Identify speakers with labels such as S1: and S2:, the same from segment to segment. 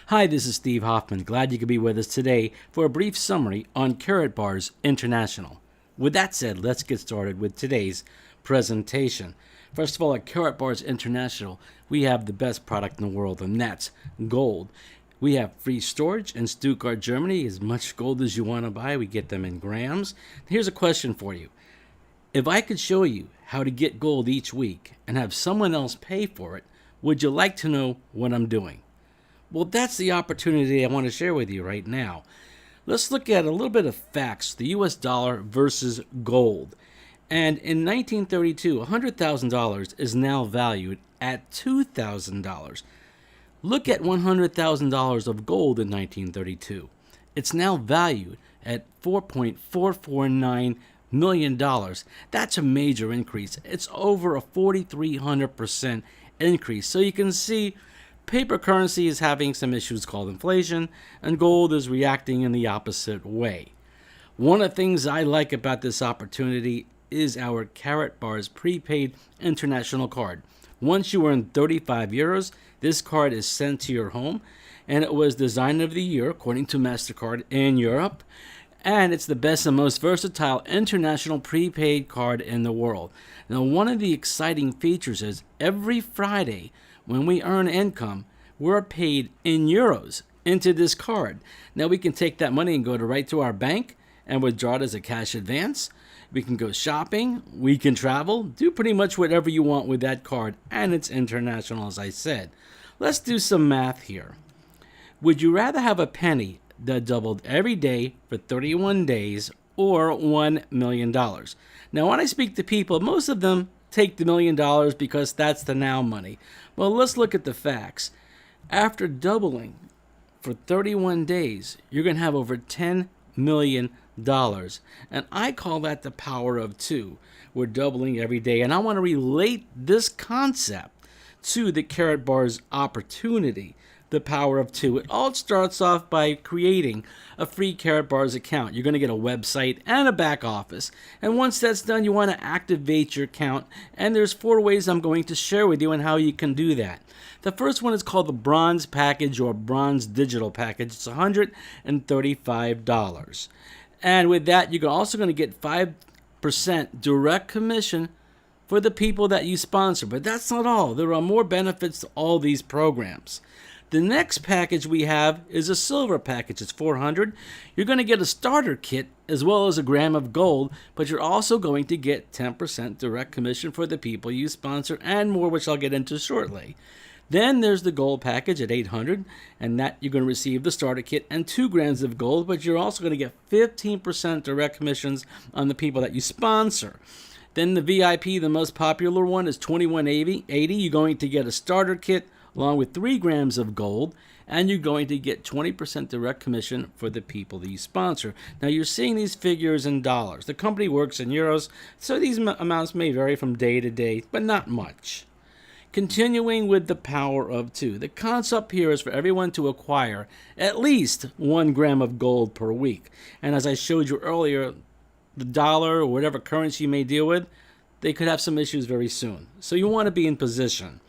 S1: Hi, this is Steve Hoffman. Glad you could be with us today for a brief summary on Karatbars International. With that said, let's get started with today's presentation. First of all, at Karatbars International, we have the best product in the world, and that's gold. We have free storage in Stuttgart, Germany. As much gold as you want to buy, we get them in grams. Here's a question for you. If I could show you how to get gold each week and have someone else pay for it, would you like to know what I'm doing? Well, that's the opportunity I want to share with you right now. Let's look at a little bit of facts, the US dollar versus gold. And in 1932, $100,000 is now valued at $2,000. Look at $100,000 of gold in 1932. It's now valued at $4.449 million. That's a major increase. It's over a 4,300% increase. So you can see paper currency is having some issues called inflation, and gold is reacting in the opposite way. One of the things I like about this opportunity is our Karatbars prepaid international card. Once you earn 35 euros, this card is sent to your home, and it was Design of the Year according to MasterCard in Europe, and it's the best and most versatile international prepaid card in the world. Now, one of the exciting features is every Friday, when we earn income, we're paid in euros into this card. Now we can take that money and go right to our bank and withdraw it as a cash advance. We can go shopping, we can travel, do pretty much whatever you want with that card, and it's international, as I said. Let's do some math here. Would you rather have a penny that doubled every day for 31 days or $1 million? Now, when I speak to people, most of them take the $1 million because that's the now money. Well, let's look at the facts. After doubling for 31 days, you're going to have over $10 million. And I call that the power of two. We're doubling every day. And I want to relate this concept to the Karatbars opportunity, the power of two. It all starts off by creating a free Karatbars account. You're going to get a website and a back office. And once that's done, you want to activate your account. And there's 4 ways I'm going to share with you on how you can do that. The first one is called the Bronze Package or Bronze Digital Package. It's $135. And with that, you're also going to get 5% direct commission for the people that you sponsor. But that's not all. There are more benefits to all these programs. The next package we have is a silver package. It's $400. You're going to get a starter kit as well as a gram of gold, but you're also going to get 10% direct commission for the people you sponsor and more, which I'll get into shortly. Then there's the gold package at $800, and that you're going to receive the starter kit and 2 grams of gold, but you're also going to get 15% direct commissions on the people that you sponsor. Then the VIP, the most popular one, is $21.80. You're going to get a starter kit along with 3 grams of gold, and you're going to get 20% direct commission for the people that you sponsor. Now, you're seeing these figures in dollars. The company works in euros, so these amounts may vary from day to day, but not much. Continuing with the power of two. The concept here is for everyone to acquire at least 1 gram of gold per week. And as I showed you earlier, the dollar or whatever currency you may deal with, they could have some issues very soon. So you want to be in position.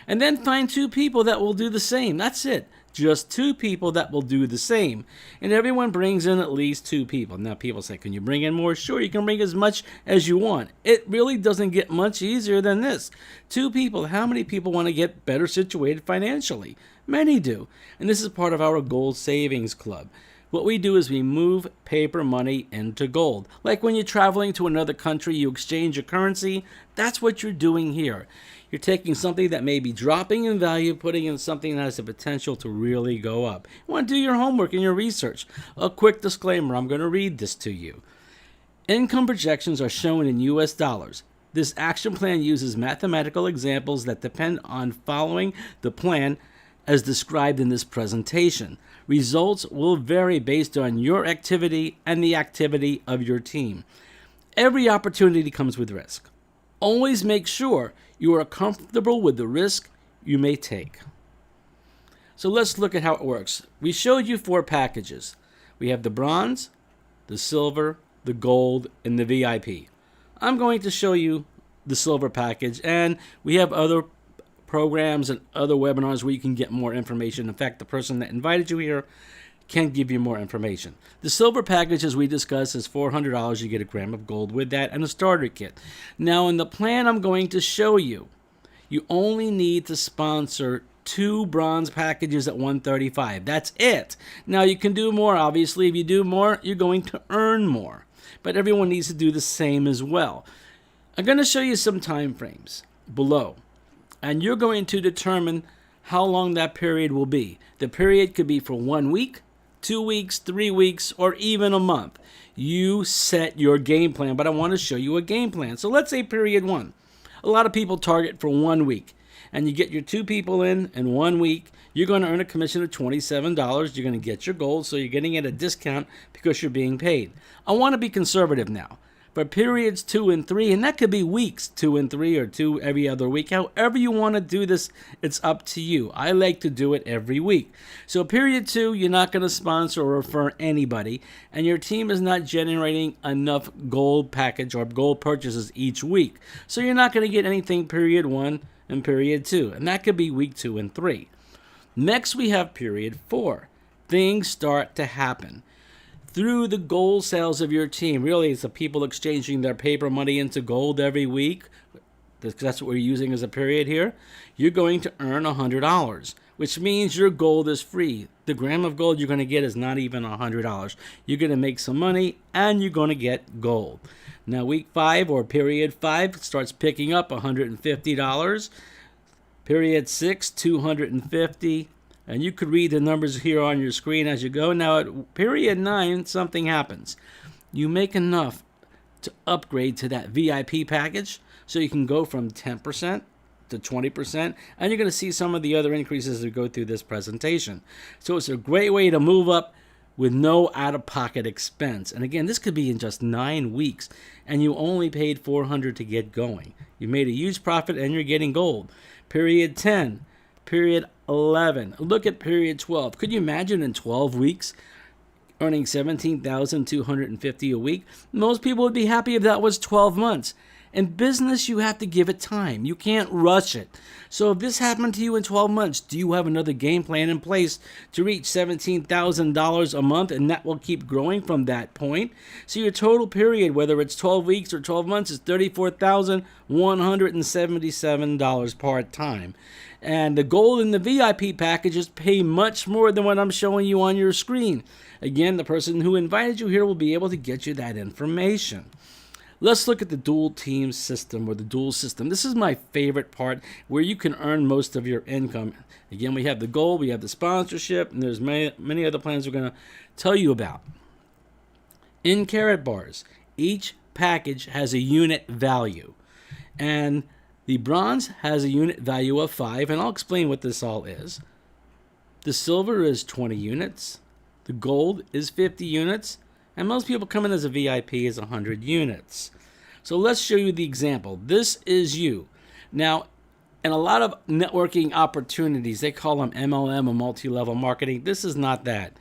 S1: And then find 2 people that will do the same. That's it. Just 2 people that will do the same. And everyone brings in at least 2 people. Now people say, can you bring in more? Sure, you can bring as much as you want. It really doesn't get much easier than this. 2 people. How many people want to get better situated financially? Many do. And this is part of our Gold Savings Club. What we do is we move paper money into gold. Like when you're traveling to another country, you exchange your currency. That's what you're doing here. You're taking something that may be dropping in value, putting in something that has the potential to really go up. You want to do your homework and your research. A quick disclaimer, I'm going to read this to you. Income projections are shown in US dollars. This action plan uses mathematical examples that depend on following the plan as described in this presentation. Results will vary based on your activity and the activity of your team. Every opportunity comes with risk. Always make sure you are comfortable with the risk you may take. So let's look at how it works. We showed you 4 packages. We have the bronze, the silver, the gold, and the VIP. I'm going to show you the silver package, and we have other programs and other webinars where you can get more information. In fact, the person that invited you here can give you more information. The silver package, as we discussed, is $400. You get a gram of gold with that and a starter kit. Now, in the plan I'm going to show you, you only need to sponsor 2 bronze packages at $135. That's it. Now, you can do more. Obviously, if you do more, you're going to earn more. But everyone needs to do the same as well. I'm going to show you some time frames below, and you're going to determine how long that period will be. The period could be for 1 week, 2 weeks, 3 weeks, or even a month. You set your game plan, but I want to show you a game plan. So let's say period 1. A lot of people target for 1 week, and you get your 2 people in 1 week. You're going to earn a commission of $27. You're going to get your gold, so you're getting at a discount because you're being paid. I want to be conservative now. For periods 2 and 3, and that could be weeks 2 and 3 or 2 every other week. However you want to do this, it's up to you. I like to do it every week. So period 2, you're not going to sponsor or refer anybody, and your team is not generating enough gold package or gold purchases each week. So you're not going to get anything period 1 and period 2, and that could be week 2 and 3. Next, we have period 4. Things start to happen. Through the gold sales of your team, really it's the people exchanging their paper money into gold every week. That's what we're using as a period here. You're going to earn $100, which means your gold is free. The gram of gold you're going to get is not even $100. You're going to make some money and you're going to get gold. Now week 5 or period 5 starts picking up $150. Period 6, $250. And you could read the numbers here on your screen as you go. Now at period 9, something happens. You make enough to upgrade to that VIP package so you can go from 10% to 20%. And you're going to see some of the other increases as we go through this presentation. So it's a great way to move up with no out-of-pocket expense. And again, this could be in just 9 weeks. And you only paid $400 to get going. You made a huge profit and you're getting gold. Period 10. Period 11. Look at period 12. Could you imagine in 12 weeks earning $17,250 a week? Most people would be happy if that was 12 months. In business, you have to give it time. You can't rush it. So if this happened to you in 12 months, do you have another game plan in place to reach $17,000 a month, and that will keep growing from that point? So your total period, whether it's 12 weeks or 12 months, is $34,177 part-time. And the gold and the VIP packages pay much more than what I'm showing you on your screen. Again, the person who invited you here will be able to get you that information. Let's look at the dual team system or the dual system. This is my favorite part where you can earn most of your income. Again, we have the gold, we have the sponsorship, and there's many other plans we're going to tell you about. In Karatbars, each package has a unit value. And the bronze has a unit value of 5, and I'll explain what this all is. The silver is 20 units. The gold is 50 units. And most people come in as a VIP is 100 units. So let's show you the example. This is you. Now, in a lot of networking opportunities, they call them MLM or multi-level marketing. This is not that.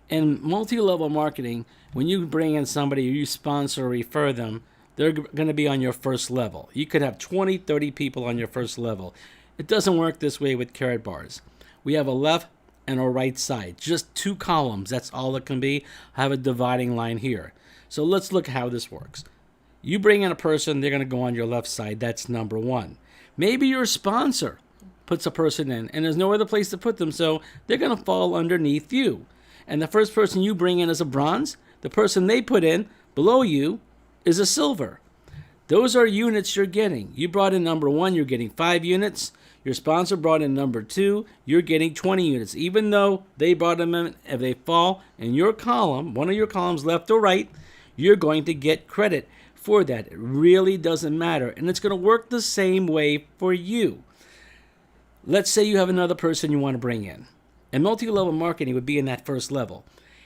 S1: In multi-level marketing, when you bring in somebody or you sponsor or refer them, they're going to be on your first level. You could have 20, 30 people on your first level. It doesn't work this way with Karatbars. We have a left and a right side. Just 2 columns. That's all it can be. I have a dividing line here. So let's look how this works. You bring in a person, they're going to go on your left side. That's number 1. Maybe your sponsor puts a person in, and there's no other place to put them, so they're going to fall underneath you. And the first person you bring in is a bronze. The person they put in below you is a silver. Those are units you're getting. You brought in number 1, you're getting 5 units. Your sponsor brought in number 2, you're getting 20 units. Even though they brought them in, if they fall in your column, one of your columns left or right, you're going to get credit for that. It really doesn't matter. And it's going to work the same way for you. Let's say you have another person you want to bring in. And multi-level marketing would be in that first level.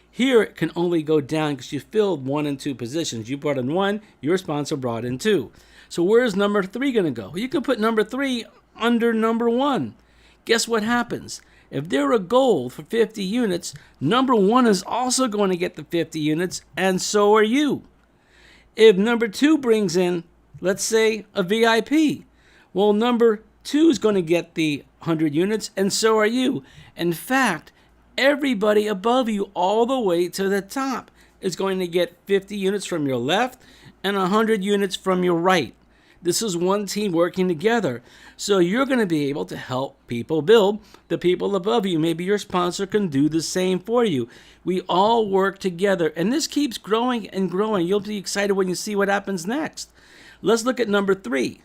S1: Here it can only go down because you filled 1 and 2 positions. You brought in 1, your sponsor brought in 2. So where's number 3 going to go? Well, you can put number 3 under number 1. Guess what happens? If they're a gold for 50 units, number 1 is also going to get the 50 units, and so are you. If number 2 brings in, let's say, a VIP, well, number 2 is going to get the 100 units, and so are you. In fact, everybody above you all the way to the top is going to get 50 units from your left and 100 units from your right. This is one team working together. So you're going to be able to help people build, the people above you. Maybe your sponsor can do the same for you. We all work together, and this keeps growing and growing. You'll be excited when you see what happens next. Let's look at number 3.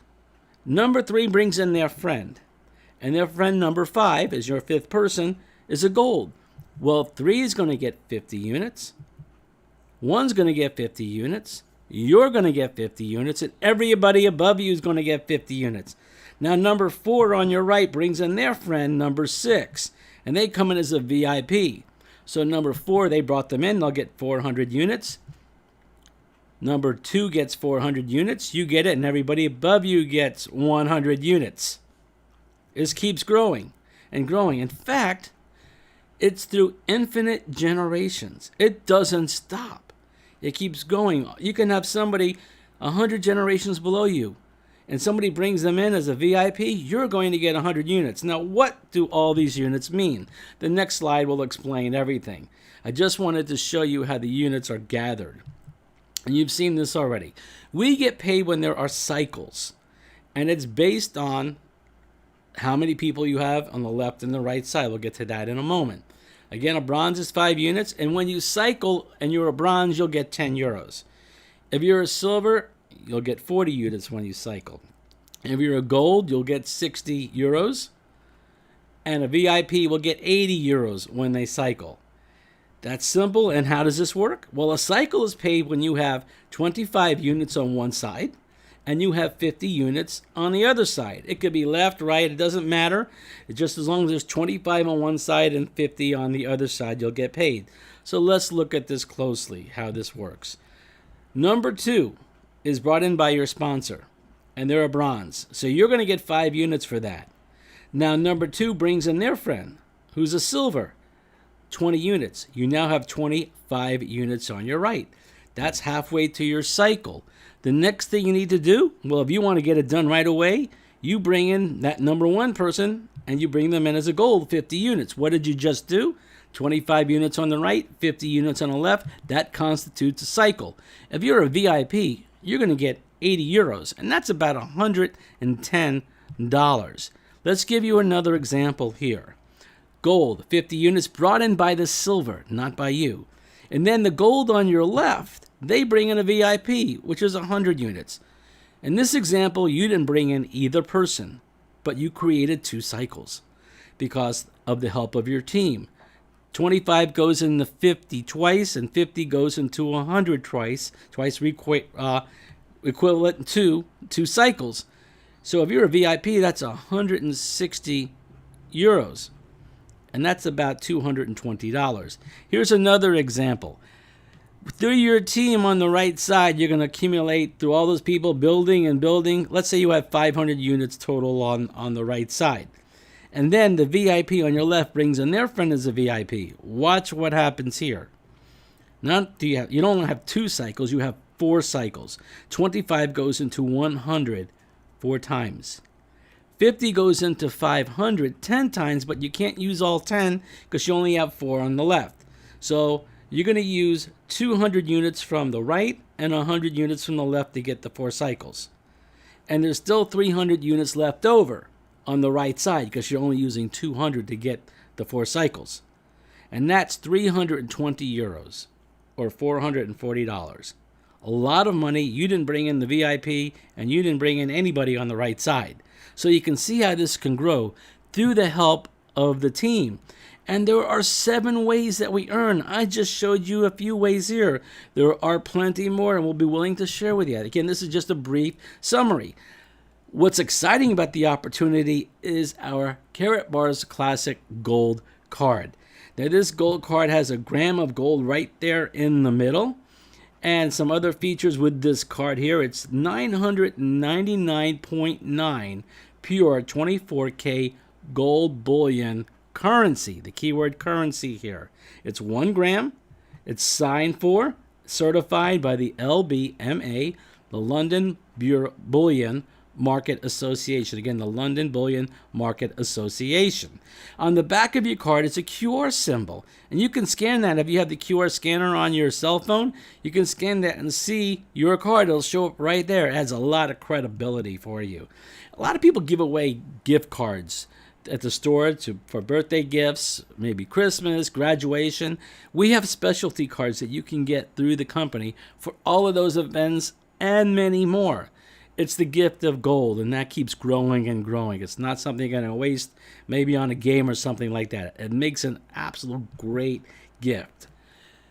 S1: Number 3 brings in their friend, and their friend number 5, as your 5th person, is a gold. Well, 3 is going to get 50 units. 1's going to get 50 units. You're going to get 50 units, and everybody above you is going to get 50 units. Now, number 4 on your right brings in their friend, number 6, and they come in as a VIP. So number 4, they brought them in. They'll get 400 units. Number 2 gets 400 units. You get it, and everybody above you gets 100 units. This keeps growing and growing. In fact, it's through infinite generations. It doesn't stop. It keeps going. You can have somebody 100 generations below you, and somebody brings them in as a VIP, you're going to get 100 units. Now, what do all these units mean? The next slide will explain everything. I just wanted to show you how the units are gathered. And you've seen this already. We get paid when there are cycles, and it's based on how many people you have on the left and the right side. We'll get to that in a moment. Again, a bronze is 5 units, and when you cycle and you're a bronze, you'll get 10 euros. If you're a silver, you'll get 40 units when you cycle. If you're a gold, you'll get 60 euros, and a VIP will get 80 euros when they cycle. That's simple, and how does this work? Well, a cycle is paid when you have 25 units on one side, and you have 50 units on the other side. It could be left, right, it doesn't matter. It's just as long as there's 25 on one side and 50 on the other side, you'll get paid. So let's look at this closely, how this works. Number 2 is brought in by your sponsor, and they're a bronze. So you're going to get 5 units for that. Now number 2 brings in their friend, who's a silver, 20 units. You now have 25 units on your right. That's halfway to your cycle. The next thing you need to do, well, if you want to get it done right away, you bring in that number 1 person and you bring them in as a gold, 50 units. What did you just do? 25 units on the right, 50 units on the left. That constitutes a cycle. If you're a VIP, you're going to get 80 euros, and that's about $110. Let's give you another example here. Gold, 50 units brought in by the silver, not by you. And then the gold on your left, they bring in a VIP, which is 100 units. In this example, you didn't bring in either person, but you created 2 cycles because of the help of your team. 25 goes into 50 twice, and 50 goes into 100 twice equivalent to 2 cycles. So if you're a VIP, that's 160 euros, and that's about $220. Here's another example. Through your team on the right side, you're going to accumulate through all those people building and building. Let's say you have 500 units total on the right side. And then the VIP on your left brings in their friend as a VIP. Watch what happens here. You don't have 2 cycles, you have 4 cycles. 25 goes into 100 4 times. 50 goes into 500 10 times, but you can't use all 10 because you only have 4 on the left. So you're going to use 200 units from the right and 100 units from the left to get the 4 cycles. And there's still 300 units left over on the right side because you're only using 200 to get the 4 cycles. And that's 320 euros or $440. A lot of money. You didn't bring in the VIP and you didn't bring in anybody on the right side. So you can see how this can grow through the help of the team. And there are 7 ways that we earn. I just showed you a few ways here. There are plenty more, and we'll be willing to share with you. Again, this is just a brief summary. What's exciting about the opportunity is our Karatbars Classic Gold card. Now, this gold card has a gram of gold right there in the middle, and some other features with this card here. It's 999.9 pure 24K gold bullion currency. The keyword currency here. It's 1 gram. It's signed for, certified by the LBMA, the London Bullion Market Association. Again, the London Bullion Market Association. On the back of your card is a QR symbol, and you can scan that. If you have the QR scanner on your cell phone, you can scan that and see your card. It'll show up right there. It adds a lot of credibility for you. A lot of people give away gift cards at the store for birthday gifts, maybe Christmas, graduation. We have specialty cards that you can get through the company for all of those events and many more. It's the gift of gold, and that keeps growing and growing. It's not something you're going to waste maybe on a game or something like that. It makes an absolute great gift.